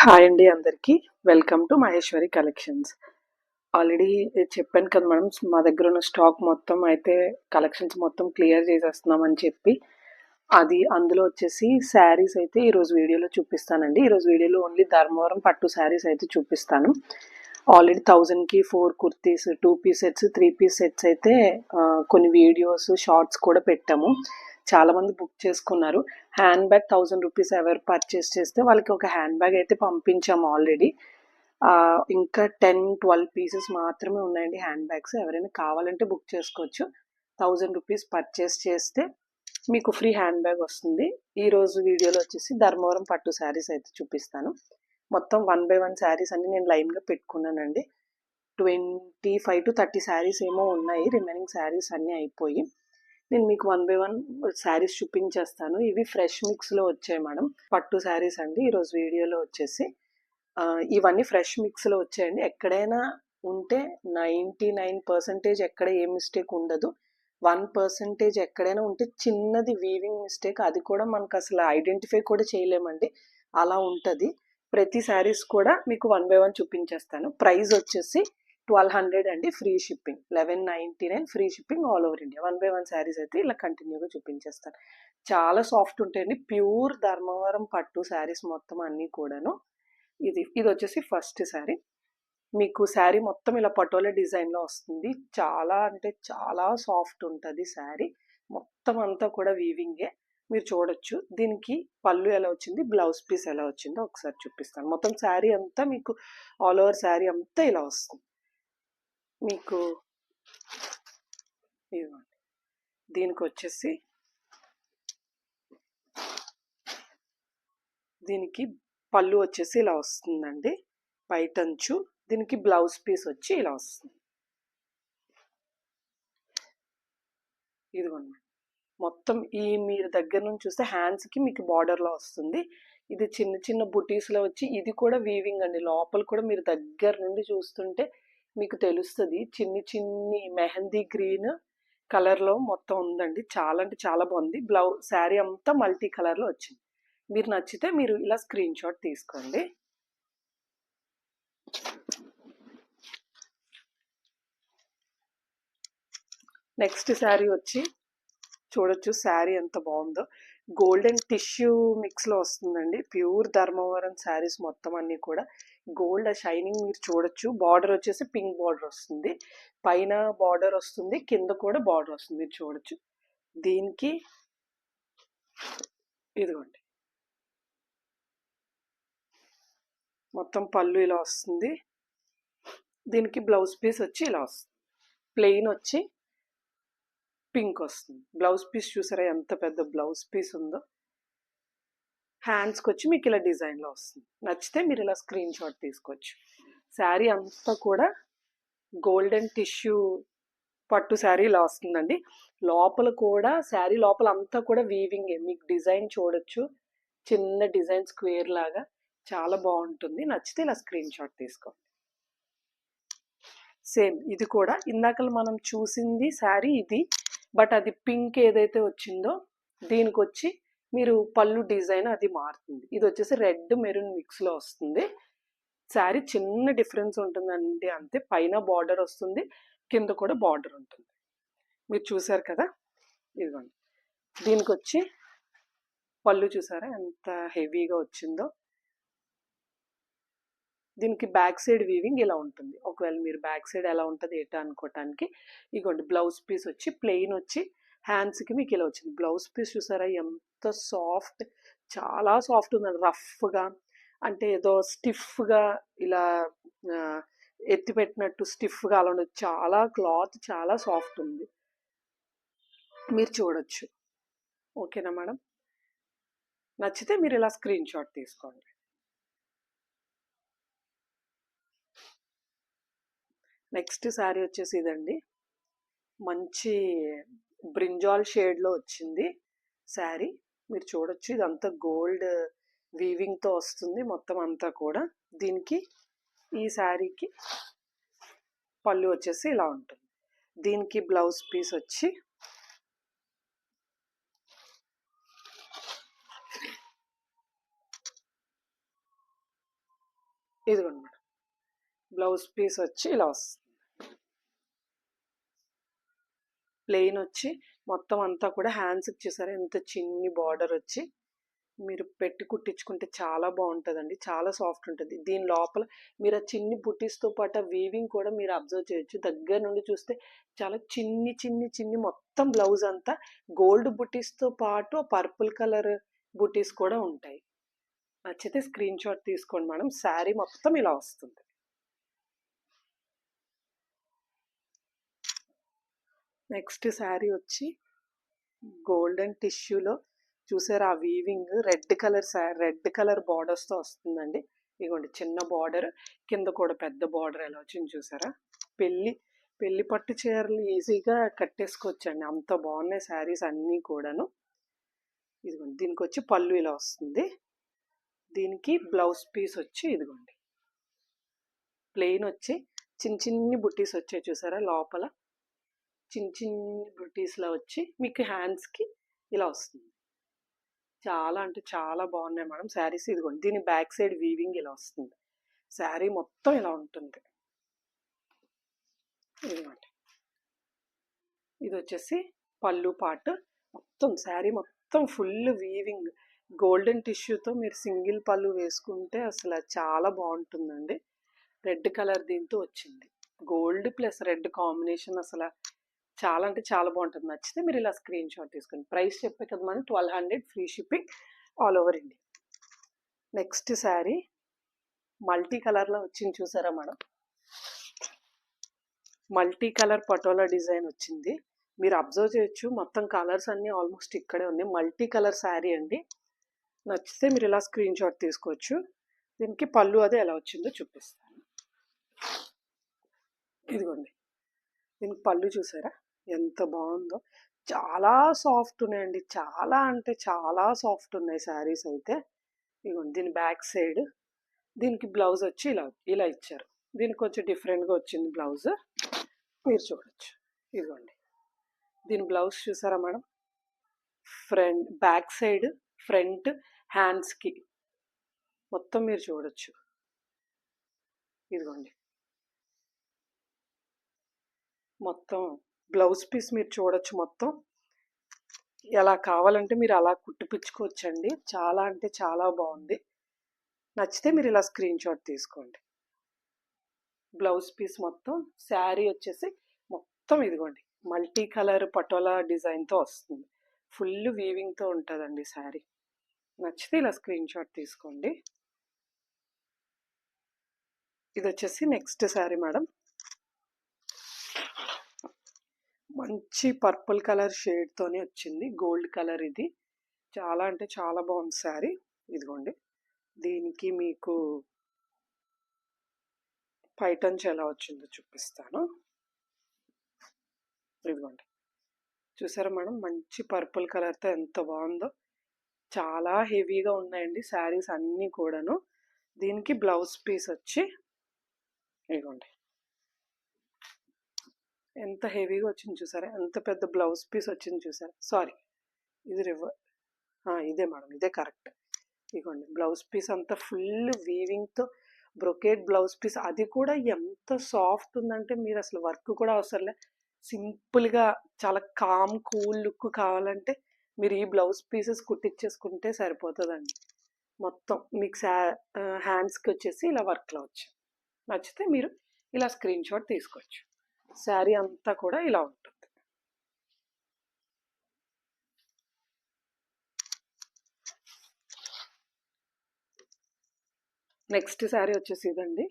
Hi అండి అందరికీ. Welcome to Maheshwari collections. Already చెప్పాను కదా మేడం, మా దగ్గర ఉన్న స్టాక్ మొత్తం అయితే కలెక్షన్స్ మొత్తం క్లియర్ చేసేస్తున్నామని చెప్పి. అందులో వచ్చేసి శారీస్ అయితే ఈరోజు వీడియోలో చూపిస్తానండి. ఈరోజు వీడియోలో ఓన్లీ ధర్మవరం పట్టు శారీస్ అయితే చూపిస్తాను. ఆల్రెడీ 1000కి 4 kurtis, 2 piece sets, 3 piece sets అయితే కొన్ని వీడియోస్, షార్ట్స్ కూడా పెట్టాము. చాలామంది బుక్ చేసుకున్నారు. హ్యాండ్ బ్యాగ్ 1000 రూపీస్ ఎవరు పర్చేస్ చేస్తే వాళ్ళకి ఒక హ్యాండ్ బ్యాగ్ అయితే పంపించాము ఆల్రెడీ. ఇంకా 10-12 పీసెస్ మాత్రమే ఉన్నాయండి హ్యాండ్ బ్యాగ్స్. ఎవరైనా కావాలంటే బుక్ చేసుకోవచ్చు. 1000 రూపీస్ పర్చేస్ చేస్తే మీకు ఫ్రీ హ్యాండ్ బ్యాగ్ వస్తుంది. ఈరోజు వీడియోలో వచ్చేసి ధర్మవరం పట్టు శారీస్ అయితే చూపిస్తాను. మొత్తం 1 by 1 శారీస్ అన్ని నేను లైన్గా పెట్టుకున్నానండి. 25 to 30 శారీస్ ఏమో ఉన్నాయి. రిమైనింగ్ శారీస్ అన్నీ అయిపోయి నేను మీకు 1 by 1 శారీస్ చూపించేస్తాను. ఇవి ఫ్రెష్ మిక్స్లో వచ్చాయి మేడం, పట్టు శారీస్ అండి. ఈరోజు వీడియోలో వచ్చేసి ఇవన్నీ ఫ్రెష్ మిక్స్లో వచ్చాయండి. ఎక్కడైనా ఉంటే 99% ఎక్కడ ఏ మిస్టేక్ ఉండదు. 1% ఎక్కడైనా ఉంటే చిన్నది వీవింగ్ మిస్టేక్, అది కూడా మనకు అసలు ఐడెంటిఫై కూడా చేయలేమండి, అలా ఉంటుంది. ప్రతి శారీస్ కూడా మీకు 1 by 1 చూపించేస్తాను. ప్రైస్ వచ్చేసి 1200 అండి, free shipping. 1199 free shipping all over India. 1 by 1 saris అయితే ఇలా కంటిన్యూగా చూపించేస్తాను. చాలా సాఫ్ట్ ఉంటాయండి, ప్యూర్ ధర్మవరం పట్టు శారీస్ మొత్తం అన్నీ కూడాను. ఇది వచ్చేసి ఫస్ట్ శారీ. మీకు శారీ మొత్తం ఇలా పటోలా డిజైన్లో వస్తుంది. చాలా అంటే చాలా సాఫ్ట్ ఉంటుంది శారీ. మొత్తం అంతా కూడా వీవింగే, మీరు చూడొచ్చు. దీనికి పళ్ళు ఎలా వచ్చింది, బ్లౌజ్ పీస్ ఎలా వచ్చిందో ఒకసారి చూపిస్తాను. మొత్తం శారీ అంతా మీకు ఆల్ ఓవర్ శారీ అంతా ఇలా వస్తుంది మీకు. ఇదిగోండి, దీనికి వచ్చేసి దీనికి పళ్ళు వచ్చేసి ఇలా వస్తుందండి, పైటంచు. దీనికి బ్లౌజ్ పీస్ వచ్చి ఇలా వస్తుంది. ఇదిగోండి, మొత్తం మీరు దగ్గర నుంచి చూస్తే హ్యాండ్స్కి మీకు బార్డర్లో వస్తుంది. ఇది చిన్న చిన్న బుటీస్లో వచ్చి, ఇది కూడా వీవింగ్ అండి. లోపల కూడా మీరు దగ్గర నుండి చూస్తుంటే మీకు తెలుస్తుంది. చిన్ని మెహందీ గ్రీన్ కలర్లో మొత్తం ఉందండి. చాలా అంటే చాలా బాగుంది. శారీ అంతా మల్టీ కలర్లో వచ్చింది. మీరు నచ్చితే మీరు ఇలా స్క్రీన్ షాట్ తీసుకోండి. నెక్స్ట్ శారీ వచ్చి చూడొచ్చు, శారీ ఎంత బాగుందో. గోల్డెన్ టిష్యూ మిక్స్లో వస్తుందండి. ప్యూర్ ధర్మవరం శారీస్ మొత్తం అన్నీ కూడా గోల్డ్ షైనింగ్ మీరు చూడొచ్చు. బార్డర్ వచ్చేసి పింక్ బార్డర్ వస్తుంది, పైన బార్డర్ వస్తుంది, కింద కూడా బార్డర్ వస్తుంది, మీరు చూడొచ్చు. దీనికి ఇదిగోండి, మొత్తం పళ్ళు ఇలా వస్తుంది. దీనికి బ్లౌజ్ పీస్ వచ్చి ఇలా వస్తుంది, ప్లెయిన్ వచ్చి పింక్ వస్తుంది. బ్లౌజ్ పీస్ చూసారా ఎంత పెద్ద బ్లౌజ్ పీస్ ఉందో. హ్యాండ్స్కి వచ్చి మీకు ఇలా డిజైన్లో వస్తుంది. నచ్చితే మీరు ఇలా స్క్రీన్ షాట్ తీసుకోవచ్చు. శారీ అంతా కూడా గోల్డెన్ టిష్యూ పట్టు శారీ ఇలా వస్తుందండి. లోపల కూడా శారీ లోపల అంతా కూడా వీవింగే, మీకు డిజైన్ చూడొచ్చు. చిన్న డిజైన్ స్క్వేర్ లాగా చాలా బాగుంటుంది. నచ్చితే ఇలా స్క్రీన్ షాట్ తీసుకోండి. సేమ్ ఇది కూడా ఇందాక మనం చూసింది శారీ ఇది, బట్ అది పింక్ ఏదైతే వచ్చిందో దీనికి వచ్చి మీరు పళ్ళు డిజైన్ అది మారుతుంది. ఇది వచ్చేసి రెడ్ మెరూన్ మిక్స్లో వస్తుంది. శారీ చిన్న డిఫరెన్స్ ఉంటుందండి అంతే. పైన బార్డర్ వస్తుంది, కింద కూడా బార్డర్ ఉంటుంది, మీరు చూసారు కదా. ఇదిగోండి, దీనికి వచ్చి పళ్ళు చూసారా ఎంత హెవీగా వచ్చిందో. దీనికి బ్యాక్ సైడ్ వీవింగ్ ఇలా ఉంటుంది. ఒకవేళ మీరు బ్యాక్ సైడ్ ఎలా ఉంటుంది ఏటా అనుకోవటానికి. ఇగోండి, బ్లౌజ్ పీస్ వచ్చి ప్లెయిన్ వచ్చి హ్యాండ్స్కి మీకు ఇలా వచ్చింది. బ్లౌజ్ పీస్ చూసారా ఎంత సాఫ్ట్, చాలా సాఫ్ట్ ఉందండి. రఫ్గా అంటే ఏదో స్టిఫ్గా ఇలా ఎత్తిపెట్టినట్టు స్టిఫ్గా అలా ఉండదు. చాలా క్లాత్ చాలా సాఫ్ట్ ఉంది, మీరు చూడొచ్చు. ఓకేనా మేడం, నచ్చితే మీరు ఇలా స్క్రీన్ షాట్ తీసుకోండి. నెక్స్ట్ శారీ వచ్చేసి ఇదండి, మంచి బ్రింజాల్ షేడ్లో వచ్చింది శారీ, మీరు చూడొచ్చు. ఇదంతా గోల్డ్ వీవింగ్తో వస్తుంది మొత్తం అంతా కూడా. దీనికి ఈ శారీకి పళ్ళు వచ్చేసి ఇలా ఉంటుంది. దీనికి బ్లౌజ్ పీస్ వచ్చి ఇదిగోండి మేడం, బ్లౌజ్ పీస్ వచ్చి ఇలా వస్తుంది. ప్లెయిన్ వచ్చి మొత్తం అంతా కూడా హ్యాండ్స్కి చూసారా ఎంత చిన్ని బార్డర్ వచ్చి మీరు పెట్టి కుట్టించుకుంటే చాలా బాగుంటుందండి. చాలా సాఫ్ట్ ఉంటుంది. దీని లోపల మీరు ఆ చిన్ని బుటీస్తో పాటు ఆ వీవింగ్ కూడా మీరు అబ్జర్వ్ చేయొచ్చు. దగ్గర నుండి చూస్తే చాలా చిన్ని చిన్ని చిన్ని మొత్తం బ్లౌజ్ అంతా గోల్డ్ బుటీస్తో పాటు పర్పుల్ కలర్ బుటీస్ కూడా ఉంటాయి. నచ్చితే స్క్రీన్ షాట్ తీసుకోండి మేడం. శారీ మొత్తం ఇలా వస్తుంది. నెక్స్ట్ శారీ వచ్చి గోల్డెన్ టిష్యూలో చూసారా ఆ వీవింగ్ రెడ్ కలర్ బార్డర్స్తో వస్తుందండి. ఇదిగోండి చిన్న బార్డర్, కింద కూడా పెద్ద బార్డర్ ఎలా వచ్చింది చూసారా. పెళ్లి పట్టు చీరలు ఈజీగా కట్టేసుకోవచ్చండి, అంత బాగున్నాయి శారీస్ అన్నీ కూడాను. ఇదిగోండి దీనికి వచ్చి పళ్ళు ఇలా వస్తుంది. దీనికి బ్లౌజ్ పీస్ వచ్చి ఇదిగోండి ప్లెయిన్ వచ్చి చిన్న చిన్ని బుట్టీస్ వచ్చాయి చూసారా. లోపల చిన్న చిన్ని బుటీస్లా వచ్చి మీకు హ్యాండ్స్కి ఇలా వస్తుంది. చాలా అంటే చాలా బాగున్నాయి మేడం శారీస్. ఇదిగోండి దీని బ్యాక్ సైడ్ వీవింగ్ ఇలా వస్తుంది. శారీ మొత్తం ఇలా ఉంటుంది. ఇదిగోండి ఇది వచ్చేసి పళ్ళు పార్ట్. మొత్తం శారీ మొత్తం ఫుల్ వీవింగ్ గోల్డెన్ టిష్యూతో మీరు సింగిల్ పళ్ళు వేసుకుంటే అసలు చాలా బాగుంటుందండి. రెడ్ కలర్ దీంతో వచ్చింది. గోల్డ్ ప్లస్ రెడ్ కాంబినేషన్ అసలు చాలా అంటే చాలా బాగుంటుంది. నచ్చితే మీరు ఇలా స్క్రీన్ షాట్ తీసుకోండి. ప్రైస్ చెప్పే కదా మనం 1200, free shipping all over India. Next sari multi కలర్లో వచ్చింది చూసారా madam. Multi colour patola design వచ్చింది. మీరు అబ్జర్వ్ చేయొచ్చు మొత్తం కలర్స్ అన్నీ ఆల్మోస్ట్ ఇక్కడే ఉన్నాయి. మల్టీ కలర్ శారీ అండి. నచ్చితే మీరు ఇలా స్క్రీన్ షాట్ తీసుకోవచ్చు. దీనికి పళ్ళు అదే ఎలా వచ్చిందో చూపిస్తాను. ఇదిగోండి దీనికి పళ్ళు చూసారా ఎంత బాగుందో. చాలా సాఫ్ట్ ఉన్నాయండి, చాలా అంటే చాలా సాఫ్ట్ ఉన్నాయి శారీస్ అయితే. ఇదిగోండి దీని బ్యాక్ సైడ్ దీనికి బ్లౌజ్ వచ్చి ఇలా ఇచ్చారు. దీనికి కొంచెం డిఫరెంట్గా వచ్చింది బ్లౌజ్, మీరు చూడొచ్చు. ఇదిగోండి దీని బ్లౌజ్ చూసారా మేడం. బ్యాక్ సైడ్ ఫ్రంట్ హ్యాండ్స్కి మొత్తం మీరు చూడొచ్చు. ఇదిగోండి మొత్తం బ్లౌజ్ పీస్ మీరు చూడొచ్చు. మొత్తం ఎలా కావాలంటే మీరు అలా కుట్టిపించుకోవచ్చండి. చాలా అంటే చాలా బాగుంది. నచ్చితే మీరు ఇలా స్క్రీన్ షాట్ తీసుకోండి. బ్లౌజ్ పీస్ మొత్తం శారీ వచ్చేసి మొత్తం ఇదిగోండి మల్టీ కలర్ పటోలా డిజైన్తో వస్తుంది. ఫుల్ వీవింగ్తో ఉంటుందండి శారీ. నచ్చితే ఇలా స్క్రీన్ షాట్ తీసుకోండి. ఇది వచ్చేసి నెక్స్ట్ శారీ మేడం. మంచి పర్పుల్ కలర్ షేడ్తోనే వచ్చింది. గోల్డ్ కలర్ ఇది. చాలా అంటే చాలా బాగుంది శారీ. ఇదిగోండి దీనికి మీకు పైటంచ్ ఎలా వచ్చిందో చూపిస్తాను. ఇదిగోండి చూసారా మేడం మంచి పర్పుల్ కలర్తో ఎంత బాగుందో. చాలా హెవీగా ఉన్నాయండి శారీస్ అన్నీ కూడాను. దీనికి బ్లౌజ్ పీస్ వచ్చి ఇదిగోండి ఎంత హెవీగా వచ్చింది చూసారా. ఎంత పెద్ద బ్లౌజ్ పీస్ వచ్చింది చూసారా. సారీ ఇది ఇదే మేడం, ఇదే కరెక్ట్. ఇదిగోండి బ్లౌజ్ పీస్ అంతా ఫుల్ వీవింగ్తో బ్రొకేట్ బ్లౌజ్ పీస్. అది కూడా ఎంత సాఫ్ట్ ఉందంటే మీరు అసలు వర్క్ కూడా అవసరంలే. సింపుల్గా చాలా కూల్ లుక్ కావాలంటే మీరు ఈ బ్లౌజ్ పీసెస్ కుట్టించేసుకుంటే సరిపోతుందండి. మొత్తం మీకు హ్యాండ్స్కి వచ్చేసి ఇలా వర్క్లో వచ్చి నచ్చితే మీరు ఇలా స్క్రీన్ షాట్ తీసుకోవచ్చు. శారీ అంతా కూడా ఇలా ఉంటుంది. నెక్స్ట్ శారీ వచ్చేసి ఇదండి.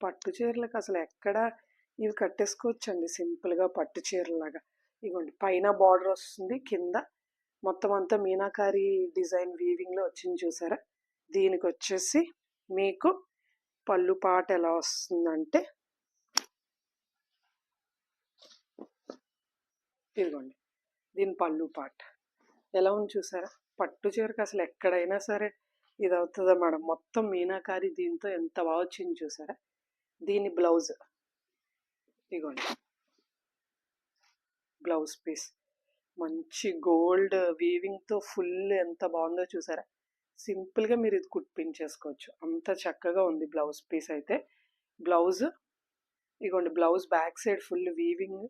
పట్టు చీరలకు అసలు ఎక్కడ ఇవి కట్టేసుకోవచ్చండి సింపుల్గా పట్టు చీరలాగా. ఇదిగోండి పైన బార్డర్ వస్తుంది, కింద మొత్తం అంతా మీనాకారి డిజైన్ వీవింగ్లో వచ్చింది చూసారా. దీనికి వచ్చేసి మీకు పళ్ళు పాట ఎలా వస్తుందంటే ఇదిగోండి దీని పళ్ళు పాట ఎలా ఉంది చూసారా. పట్టు చీరకు అసలు ఎక్కడైనా సరే ఇది అవుతుందా మేడం. మొత్తం మీనాకారి దీంతో ఎంత బాగా వచ్చింది చూసారా. దీని బ్లౌజ్ ఇదిగోండి బ్లౌజ్ పీస్ మంచి గోల్డ్ వీవింగ్తో ఫుల్ ఎంత బాగుందో చూసారా. సింపుల్గా మీరు ఇది కుట్టించేసుకోవచ్చు. అంత చక్కగా ఉంది బ్లౌజ్ పీస్ అయితే. బ్లౌజ్ ఇగోండి, blouse back side full weaving.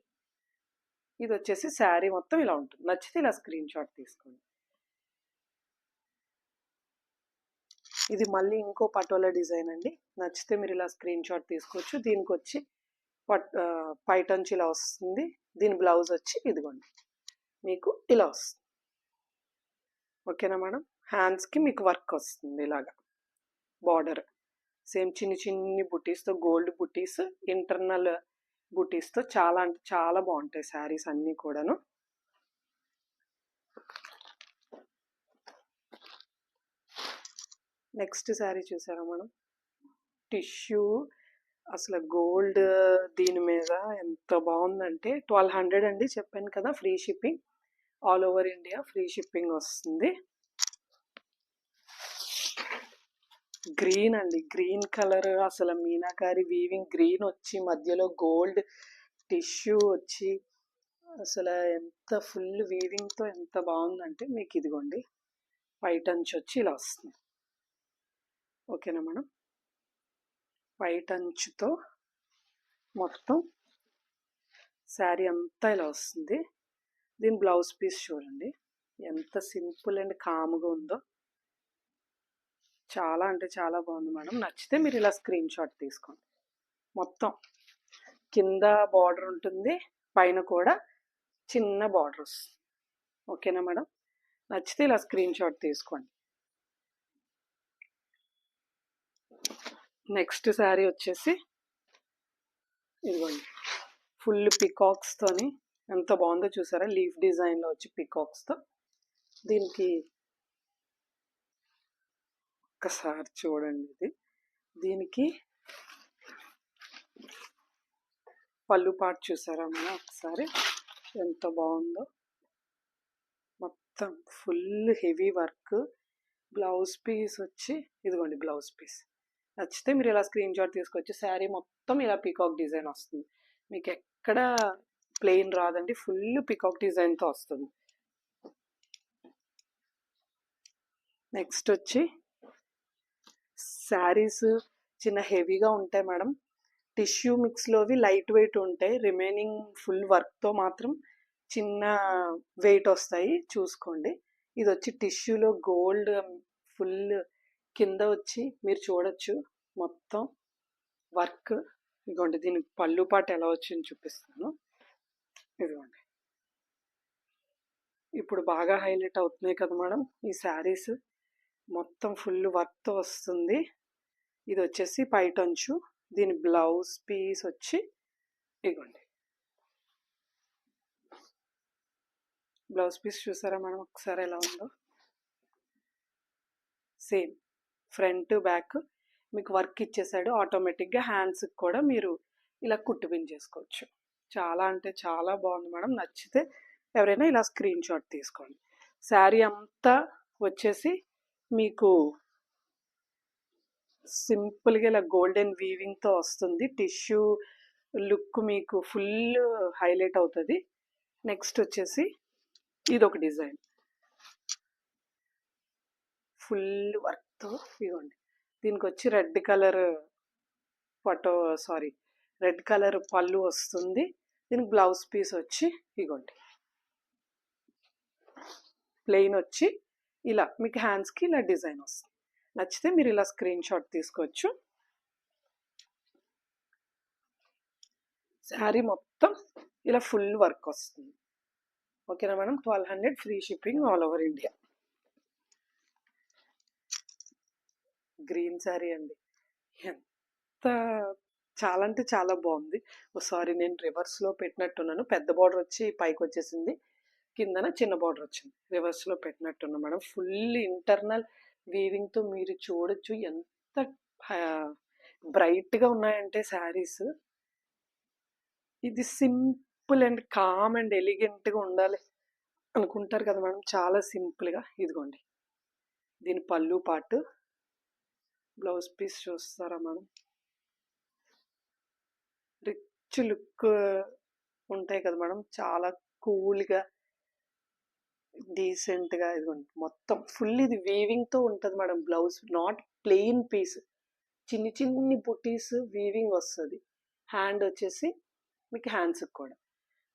ఇది వచ్చేసి శారీ మొత్తం ఇలా ఉంటుంది. నచ్చితే ఇలా స్క్రీన్ షాట్ తీసుకోండి. ఇది మళ్ళీ ఇంకో పటోలా డిజైన్ అండి. నచ్చితే మీరు ఇలా స్క్రీన్ షాట్ తీసుకోవచ్చు. దీనికి వచ్చి పైటంచి ఇలా వస్తుంది. దీని బ్లౌజ్ వచ్చి ఇదిగోండి మీకు ఇలా వస్తుంది. ఓకేనా మేడం? హ్యాండ్స్కి మీకు వర్క్ వస్తుంది ఇలాగా, బార్డర్ సేమ్ చిన్ని చిన్ని బుటీస్తో, గోల్డ్ బుటీస్, ఇంటర్నల్ బుటీస్తో చాలా అంటే చాలా బాగుంటాయి శారీస్ అన్నీ కూడాను. నెక్స్ట్ శారీ చూసారా మేడం? టిష్యూ అసలు గోల్డ్ దీని మీద ఎంత బాగుందంటే 1200 అండి, చెప్పాను కదా. Free shipping, all over India free shipping వస్తుంది. గ్రీన్ అండి, గ్రీన్ కలర్ అసలు మీనాకారి వీవింగ్ గ్రీన్ వచ్చి మధ్యలో గోల్డ్ టిష్యూ వచ్చి అసలు ఎంత ఫుల్ వీవింగ్తో ఎంత బాగుందంటే మీకు ఇదిగోండి వైట్ అంచు వచ్చి ఇలా వస్తుంది. ఓకేనా మేడం? వైట్ అంచుతో మొత్తం శారీ అంతా ఇలా వస్తుంది. దీని బ్లౌజ్ పీస్ చూడండి ఎంత సింపుల్ అండ్ కామ్గా ఉందో. చాలా అంటే చాలా బాగుంది మేడం. నచ్చితే మీరు ఇలా స్క్రీన్ షాట్ తీసుకోండి. మొత్తం కింద బార్డర్ ఉంటుంది, పైన కూడా చిన్న బార్డర్ వస్తుంది. ఓకేనా మేడం? నచ్చితే ఇలా స్క్రీన్ షాట్ తీసుకోండి. నెక్స్ట్ శారీ వచ్చేసి ఇదిగోండి ఫుల్ పికాక్స్తోని ఎంత బాగుందో చూసారా? లీఫ్ డిజైన్లో వచ్చి పికాక్స్తో. దీనికి ఒక్కసారి చూడండి, ఇది దీనికి పళ్ళు పాటు చూసారా మనం? ఒకసారి ఎంత బాగుందో. మొత్తం full heavy work. Blouse piece వచ్చి ఇదిగోండి బ్లౌజ్ పీస్. నచ్చితే మీరు ఇలా స్క్రీన్ షాట్ తీసుకోవచ్చు. శారీ మొత్తం ఇలా పీకాక్ డిజైన్ వస్తుంది. మీకు ఎక్కడ ప్లెయిన్ రాదండి, ఫుల్ పీకాక్ డిజైన్తో వస్తుంది. నెక్స్ట్ వచ్చి శారీస్ చిన్న హెవీగా ఉంటాయి మేడం. టిష్యూ మిక్స్లోవి లైట్ వెయిట్ ఉంటాయి, రిమైనింగ్ ఫుల్ వర్క్తో మాత్రం చిన్న వెయిట్ వస్తాయి, చూసుకోండి. ఇది వచ్చి టిష్యూలో గోల్డ్ ఫుల్ కింద వచ్చి మీరు చూడొచ్చు మొత్తం వర్క్. ఇదిగోండి దీనికి పళ్ళు పాటు ఎలా వచ్చింది చూపిస్తాను. ఇదిగోండి ఇప్పుడు బాగా హైలైట్ అవుతున్నాయి కదా మేడం ఈ శారీస్. మొత్తం ఫుల్ వర్క్తో వస్తుంది. ఇది వచ్చేసి పైటంచు. దీని బ్లౌజ్ పీస్ వచ్చి ఇదిగోండి బ్లౌజ్ పీస్ చూసారా మేడం ఒకసారి ఎలా ఉందో? సేమ్ ఫ్రంట్ బ్యాక్ మీకు వర్క్ ఇచ్చేసాడు. ఆటోమేటిక్గా హ్యాండ్స్కి కూడా మీరు ఇలా కుట్టు పిన్ చేసుకోవచ్చు. చాలా అంటే చాలా బాగుంది మేడం. నచ్చితే ఎవరైనా ఇలా స్క్రీన్ షాట్ తీసుకోండి. శారీ అంతా వచ్చేసి మీకు సింపుల్గా ఇలా గోల్డెన్ వీవింగ్తో వస్తుంది. టిష్యూ లుక్ మీకు ఫుల్ హైలైట్ అవుతుంది. నెక్స్ట్ వచ్చేసి ఇది ఒక డిజైన్ ఫుల్ వర్క్తో. ఇవ్వండి దీనికి వచ్చి రెడ్ కలర్ రెడ్ కలర్ పళ్ళు వస్తుంది. దీనికి బ్లౌజ్ పీస్ వచ్చి ఇగోండి ప్లెయిన్ వచ్చి ఇలా మీకు హ్యాండ్స్కి ఇలా డిజైన్ వస్తుంది. నచ్చితే మీరు ఇలా స్క్రీన్ షాట్ తీసుకోవచ్చు. శారీ మొత్తం ఇలా ఫుల్ వర్క్ వస్తుంది. ఓకేనా madam? 1200 free shipping all over India. Green sari అండి, ఎంత చాలా అంటే చాలా బాగుంది. సారీ నేను రివర్స్లో పెట్టినట్టున్నాను. పెద్ద బార్డర్ వచ్చి పైకి వచ్చేసింది, కిందన చిన్న బార్డర్ వచ్చింది. రివర్స్లో పెట్టినట్టున్నా మేడం. ఫుల్ ఇంటర్నల్ వీవింగ్తో మీరు చూడొచ్చు ఎంత బ్రైట్గా ఉన్నాయంటే శారీస్. ఇది సింపుల్ అండ్ కామ్ అండ్ ఎలిగెంట్గా ఉండాలి అనుకుంటారు కదా మేడం, చాలా సింపుల్గా. ఇదిగోండి దీని పళ్ళు పాటు, బ్లౌజ్ పీస్ చూస్తారా మేడం? రిచ్ లుక్ ఉంటాయి కదా మేడం, చాలా కూల్గా డీసెంట్‌గా ఇదిగోండి మొత్తం ఫుల్ ఇది వీవింగ్‌తో ఉంటది madam blouse. Not plain piece. చిన్ని చిన్ని బుటీస్ వీవింగ్ వస్తది. హ్యాండ్ వచ్చేసి మీకు హ్యాండ్స్‌కి కూడా.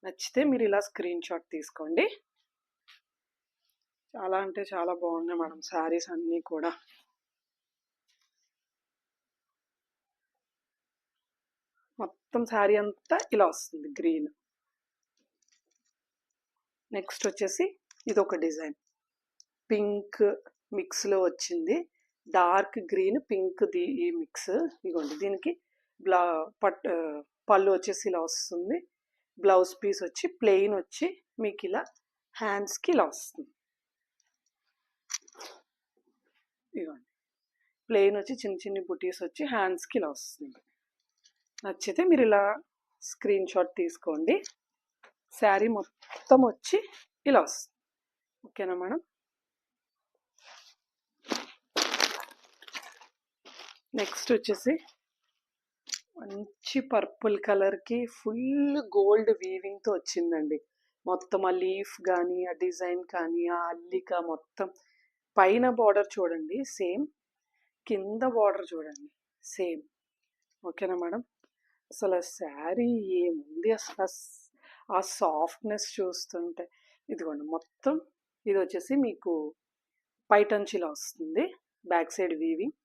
నచ్చితే మీరు ఇలా స్క్రీన్ షాట్ తీసుకోండి. చాలా అంటే చాలా బాగున్నాయి మేడం శారీస్ అన్నీ కూడా. మొత్తం శారీ అంతా ఇలా వస్తుంది గ్రీన్. నెక్స్ట్ వచ్చేసి ఇదొక డిజైన్ పింక్ మిక్స్లో వచ్చింది. డార్క్ గ్రీన్ పింక్ ఈ మిక్స్. ఇదిగోండి దీనికి బ్లా పళ్ళు వచ్చేసి ఇలా వస్తుంది. బ్లౌజ్ పీస్ వచ్చి ప్లెయిన్ వచ్చి మీకు ఇలా హ్యాండ్స్కి ఇలా వస్తుంది. ఇదిగోండి ప్లెయిన్ వచ్చి చిన్న చిన్ని బుటీస్ వచ్చి హ్యాండ్స్కి ఇలా వస్తుంది. నచ్చితే మీరు ఇలా స్క్రీన్ షాట్ తీసుకోండి. శారీ మొత్తం వచ్చి ఇలా వస్తుంది. ఓకేనా మేడం? నెక్స్ట్ వచ్చేసి మంచి పర్పుల్ కలర్కి ఫుల్ గోల్డ్ వీవింగ్తో వచ్చిందండి. మొత్తం ఆ లీఫ్ కానీ ఆ డిజైన్ కానీ ఆ అల్లిక మొత్తం. పైన బార్డర్ చూడండి సేమ్, కింద బార్డర్ చూడండి సేమ్. ఓకేనా మేడం? అసలు శారీ ఏముంది అసలు ఆ సాఫ్ట్నెస్ చూస్తుంటే. ఇదిగోండి మొత్తం ఇది వచ్చేసి మీకు పైటంచిలా వస్తుంది, బ్యాక్ సైడ్ వీవింగ్.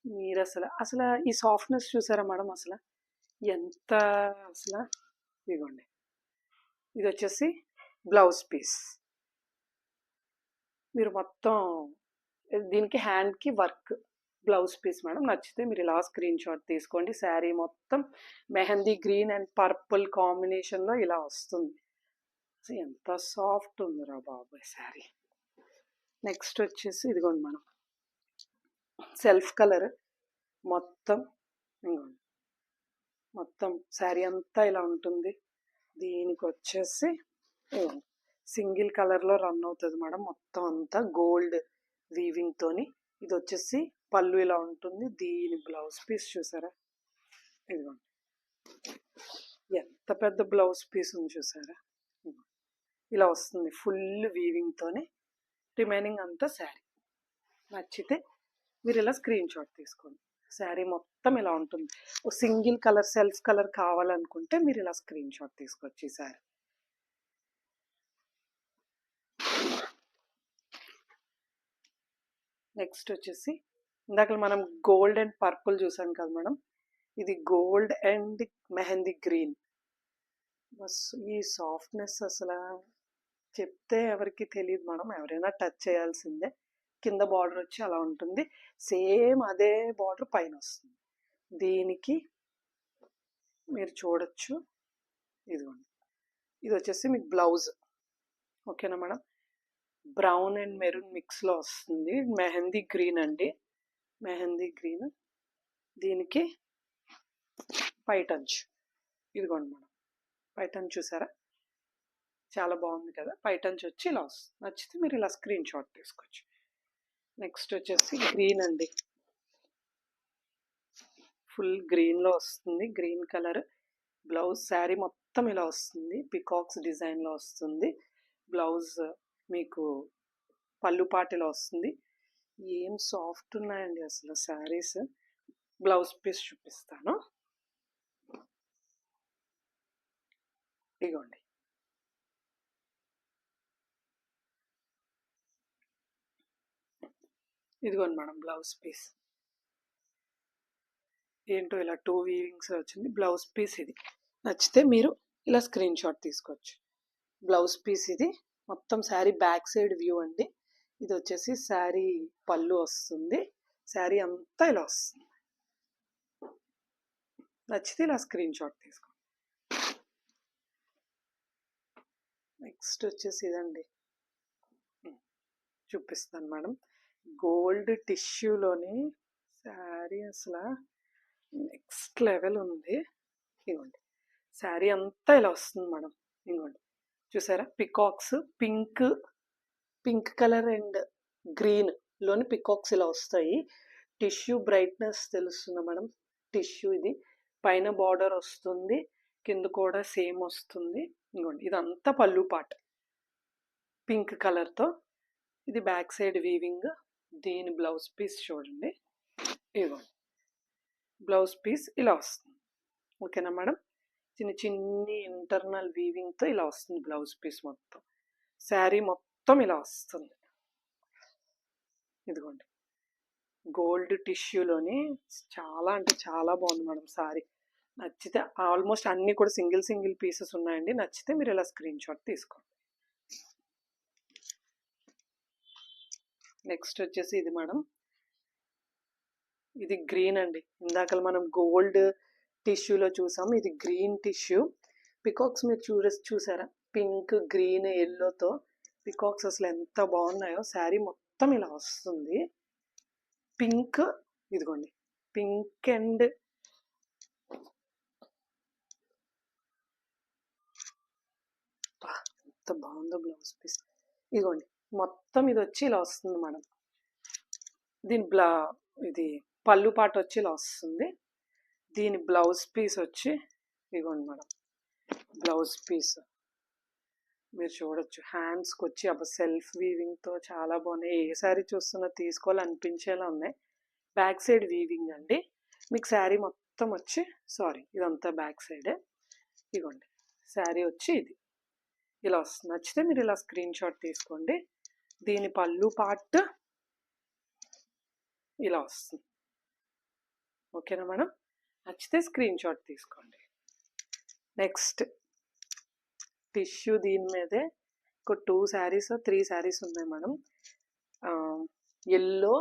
మీరు అసలు ఈ సాఫ్ట్నెస్ చూసారా మేడం? అసలు ఎంత అసలు. ఇదిగోండి ఇది వచ్చేసి బ్లౌజ్ పీస్. మీరు మొత్తం దీనికి హ్యాండ్కి వర్క్ బ్లౌజ్ పీస్ మేడం. నచ్చితే మీరు ఇలా స్క్రీన్ షాట్ తీసుకోండి. శారీ మొత్తం మెహందీ గ్రీన్ అండ్ పర్పుల్ కాంబినేషన్లో ఇలా వస్తుంది. ఎంత సాఫ్ట్ ఉందిరా బాబాయ్ శారీ. నెక్స్ట్ వచ్చేసి ఇదిగోండి మనం సెల్ఫ్ కలర్ మొత్తం. ఇదిగోండి మొత్తం శారీ అంతా ఇలా ఉంటుంది. దీనికి వచ్చేసి సింగిల్ కలర్లో రన్ అవుతుంది మేడం. మొత్తం అంతా గోల్డ్ వీవింగ్తోని. ఇది వచ్చేసి పళ్ళు ఇలా ఉంటుంది. దీని బ్లౌజ్ పీస్ చూసారా? ఇదిగోండి ఎంత పెద్ద బ్లౌజ్ పీస్ ఉంది చూసారా? ఇలా వస్తుంది ఫుల్ వీవింగ్తోని. రిమైనింగ్ అంతా శారీ. నచ్చితే మీరు ఇలా స్క్రీన్ షాట్ తీసుకోండి. శారీ మొత్తం ఇలా ఉంటుంది. సింగిల్ కలర్ సెల్ఫ్ కలర్ కావాలనుకుంటే మీరు ఇలా స్క్రీన్ షాట్ తీసుకోవచ్చు ఈ శారీ. నెక్స్ట్ వచ్చేసి ఇందాక మనం గోల్డ్ అండ్ పర్పుల్ చూసాం కదా మేడం, ఇది gold and mehndi green. Bus ఈ సాఫ్ట్నెస్ అసలు చెప్తే ఎవరికి తెలియదు మేడం, ఎవరైనా టచ్ చేయాల్సిందే. కింద బార్డర్ వచ్చి అలా ఉంటుంది, సేమ్ అదే బార్డర్ పైన వస్తుంది. దీనికి మీరు చూడొచ్చు. ఇదిగోండి ఇది వచ్చేసి మీకు బ్లౌజ్. ఓకేనా మేడం? బ్రౌన్ అండ్ మెరూన్ మిక్స్లో వస్తుంది. మెహందీ గ్రీన్ అండి, మెహందీ గ్రీన్. దీనికి పైటంచ్. ఇదిగోండి మేడం పైటంచ్ చూసారా? చాలా బాగుంది కదా. పైటంచ్ వచ్చి ఇలా వస్తుంది. నచ్చితే మీరు ఇలా స్క్రీన్ షాట్ తీసుకోవచ్చు. నెక్స్ట్ వచ్చేసి గ్రీన్ అండి, ఫుల్ గ్రీన్లో వస్తుంది. Green colour blouse. శారీ మొత్తం ఇలా వస్తుంది, పికాక్స్ డిజైన్లో వస్తుంది. బ్లౌజ్ మీకు పళ్ళు పాటిలో వస్తుంది. ఏం సాఫ్ట్ ఉన్నాయండి అసలు శారీస్. బ్లౌజ్ పీస్ చూపిస్తాను. ఇగోండి ఇదిగోండి మేడం బ్లౌజ్ పీస్. ఏంటో ఇలా 2 వీవింగ్స్ వచ్చింది బ్లౌజ్ పీస్. ఇది నచ్చితే మీరు ఇలా స్క్రీన్ షాట్ తీసుకోవచ్చు. బ్లౌజ్ పీస్ ఇది మొత్తం శారీ బ్యాక్ సైడ్ వ్యూ అండి. ఇది వచ్చేసి శారీ పళ్ళు వస్తుంది. శారీ అంతా ఇలా వస్తుంది. నచ్చితే ఇలా స్క్రీన్ షాట్ తీసుకోండి. నెక్స్ట్ వచ్చేసి ఇదండి చూపిస్తాను మేడం. గోల్డ్ టిష్యూలోని శారీ అసలు నెక్స్ట్ లెవెల్ ఉంది. ఇదిగోండి శారీ అంతా ఇలా వస్తుంది మేడం. ఇదిగోండి చూసారా? Peacocks pink colour and green లోని పికాక్స్ ఇలా వస్తాయి. టిష్యూ బ్రైట్నెస్ తెలుస్తుంది మేడం. టిష్యూ ఇది పైన బార్డర్ వస్తుంది, కింద కూడా సేమ్ వస్తుంది. ఇదిగోండి ఇదంతా పళ్ళు పార్ట్. పింక్ కలర్తో. ఇది బ్యాక్ సైడ్ వీవింగ్. దీని బ్లౌజ్ పీస్ చూడండి, ఇదిగో బ్లౌజ్ పీస్ ఇలా వస్తుంది. ఓకేనా మేడం? చిన్ని ఇంటర్నల్ వీవింగ్తో ఇలా వస్తుంది బ్లౌజ్ పీస్ మొత్తం. శారీ మొత్తం ఇలా వస్తుంది. ఇదిగోండి గోల్డ్ టిష్యూలోని చాలా అంటే చాలా బాగుంది మేడం సారీ. నచ్చితే ఆల్మోస్ట్ అన్నీ కూడా సింగిల్ పీసెస్ ఉన్నాయండి. నచ్చితే మీరు ఇలా స్క్రీన్ షాట్ తీసుకోండి. నెక్స్ట్ వచ్చేసి ఇది మేడం, ఇది గ్రీన్ అండి. ఇందాక మనం గోల్డ్ టిష్యూలో చూసాము, ఇది గ్రీన్ టిష్యూ. పికాక్స్ మీరు చూసారా? పింక్, గ్రీన్, ఎల్లోతో పికాక్స్ అసలు ఎంత బాగున్నాయో. శారీ మొత్తం ఇలా వస్తుంది. పింక్, ఇదిగోండి పింక్ అండ్ ఎంత బాగుందో బ్లౌజ్ పీస్. ఇదిగోండి మొత్తం ఇది వచ్చి ఇలా వస్తుంది మేడం. దీని ఇది పళ్ళు పాట వచ్చి ఇలా వస్తుంది. దీని బ్లౌజ్ పీస్ వచ్చి ఇదిగోండి మేడం, బ్లౌజ్ పీస్ మీరు చూడొచ్చు. హ్యాండ్స్కి వచ్చి సెల్ఫ్ వీవింగ్తో చాలా బాగున్నాయి. ఏ శారీ చూస్తున్నా తీసుకోవాలనిపించేలా ఉన్నాయి. బ్యాక్ సైడ్ వీవింగ్ అండి. మీకు శారీ మొత్తం వచ్చి ఇదంతా బ్యాక్ సైడే. ఇదిగోండి శారీ వచ్చి ఇది ఇలా వస్తుంది. నచ్చితే మీరు ఇలా స్క్రీన్ షాట్ తీసుకోండి. దీని పళ్ళు పార్ట్ ఇలా వస్తుంది. ఓకేనా మేడం? నచ్చితే స్క్రీన్ షాట్ తీసుకోండి. నెక్స్ట్ టిష్యూ, దీని మీదే ఒక 2 శారీస్ 3 శారీస్ ఉన్నాయి madam. Yellow,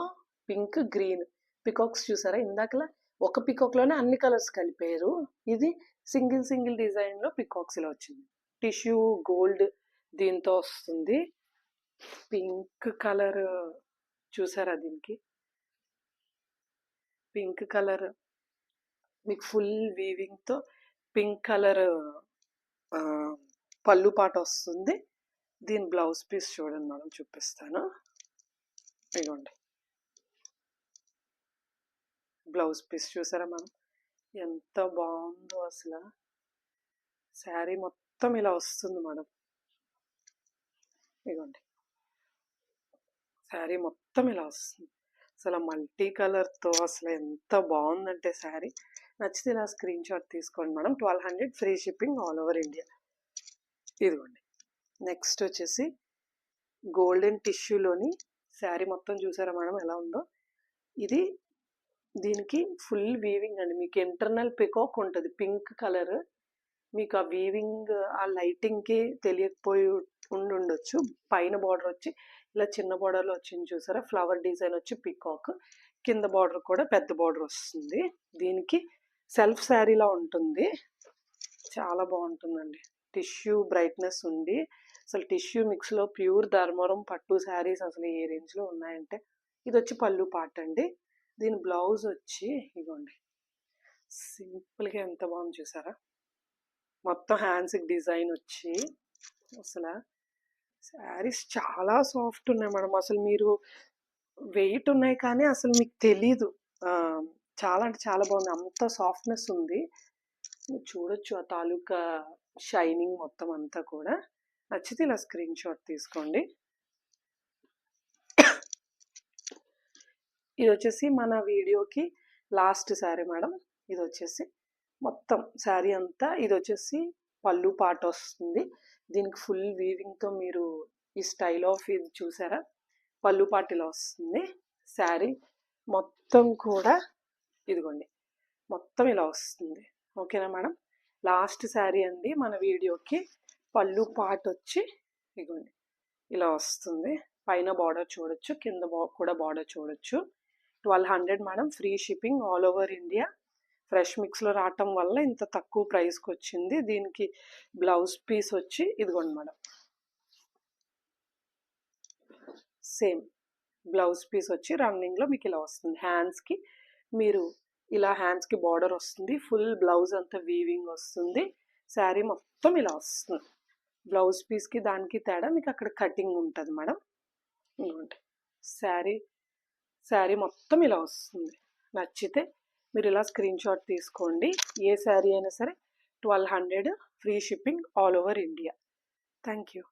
pink, green peacocks చూసారా? ఇందాకలా ఒక పికాక్లోనే అన్ని కలర్స్ కలిపారు. ఇది సింగిల్ డిజైన్లో పికాక్స్ ఇలా వచ్చింది. టిష్యూ గోల్డ్ దీంతో వస్తుంది. పింక్ కలర్ చూసారా? దీనికి పింక్ కలర్ మీకు ఫుల్ వీవింగ్తో పింక్ కలర్ పళ్ళు పాట వస్తుంది. దీని బ్లౌజ్ పీస్ చూడండి మేడం, చూపిస్తాను. ఇదిగోండి బ్లౌజ్ పీస్ చూసారా మేడం? ఎంత బాగుందో అసలు. శారీ మొత్తం ఇలా వస్తుంది మేడం. ఇదిగోండి శారీ మొత్తం ఇలా వస్తుంది. అసలు మల్టీ కలర్తో అసలు ఎంత బాగుందంటే శారీ. నచ్చితే ఇలా స్క్రీన్ షాట్ తీసుకోండి madam. 1200 free shipping all over India. ఇదిగోండి నెక్స్ట్ వచ్చేసి గోల్డెన్ టిష్యూలోని శారీ మొత్తం చూసారా మేడం ఎలా ఉందో? ఇది దీనికి ఫుల్ వీవింగ్ అండి. మీకు ఇంటర్నల్ పికాక్ ఉంటుంది పింక్ కలర్. మీకు ఆ వీవింగ్ ఆ లైటింగ్కి తెలియకపోయి ఉండొచ్చు. పైన బార్డర్ వచ్చి ఇలా చిన్న బార్డర్లో వచ్చింది చూసారా? ఫ్లవర్ డిజైన్ వచ్చి పికాక్. కింద బార్డర్ కూడా పెద్ద బార్డర్ వస్తుంది. దీనికి సెల్ఫ్ శారీలా ఉంటుంది. చాలా బాగుంటుందండి. టిష్యూ బ్రైట్నెస్ ఉంది. అసలు టిష్యూ మిక్స్లో ప్యూర్ ధర్మవరం పట్టు శారీస్ అసలు ఏ రేంజ్లో ఉన్నాయంటే. ఇది వచ్చి పళ్ళు పాట అండి. దీని బ్లౌజ్ వచ్చి ఇదిగోండి సింపుల్గా ఎంత బాగుంది చూసారా? మొత్తం హ్యాండ్స్కి డిజైన్ వచ్చి అసలు శారీస్ చాలా సాఫ్ట్ ఉన్నాయి మేడం. అసలు మీరు వెయిట్ ఉన్నాయి కానీ అసలు మీకు తెలీదు. చాలా అంటే చాలా బాగుంది. అంత సాఫ్ట్నెస్ ఉంది. మీరు చూడొచ్చు ఆ తాలూకా షైనింగ్ మొత్తం అంతా కూడా. నచ్చితే ఇలా స్క్రీన్ షాట్ తీసుకోండి. ఇది వచ్చేసి మన వీడియోకి లాస్ట్ శారీ మేడం. ఇది వచ్చేసి మొత్తం శారీ అంతా ఇది వచ్చేసి పళ్ళు పాట వస్తుంది. దీనికి ఫుల్ వీవింగ్తో మీరు ఈ స్టైల్ ఆఫ్ ఇది చూసారా? పళ్ళు పాట ఇలా వస్తుంది. శారీ మొత్తం కూడా ఇదిగోండి మొత్తం ఇలా వస్తుంది. ఓకేనా మేడం? లాస్ట్ శారీ అండి మన వీడియోకి. పళ్ళు పాట వచ్చి ఇదిగోండి ఇలా వస్తుంది. పైన బార్డర్ చూడొచ్చు, కింద కూడా బార్డర్ చూడొచ్చు. 1200 madam, free shipping all over India. Fresh మిక్స్లో రావటం వల్ల ఇంత తక్కువ ప్రైస్కి వచ్చింది. దీనికి బ్లౌజ్ పీస్ వచ్చి ఇదిగోండి మేడం, సేమ్ బ్లౌజ్ పీస్ వచ్చి రన్నింగ్లో మీకు ఇలా వస్తుంది. హ్యాండ్స్కి మీరు ఇలా హ్యాండ్స్కి బార్డర్ వస్తుంది. ఫుల్ బ్లౌజ్ అంతా వీవింగ్ వస్తుంది. శారీ మొత్తం ఇలా వస్తుంది. బ్లౌజ్ పీస్కి దానికి తేడా మీకు అక్కడ కటింగ్ ఉంటుంది మేడం. ఇదిగోండి శారీ మొత్తం ఇలా వస్తుంది. నచ్చితే మీరు ఇలా స్క్రీన్ షాట్ తీసుకోండి. ఏ శారీ అయినా సరే 1200 free shipping all over India. Thank you.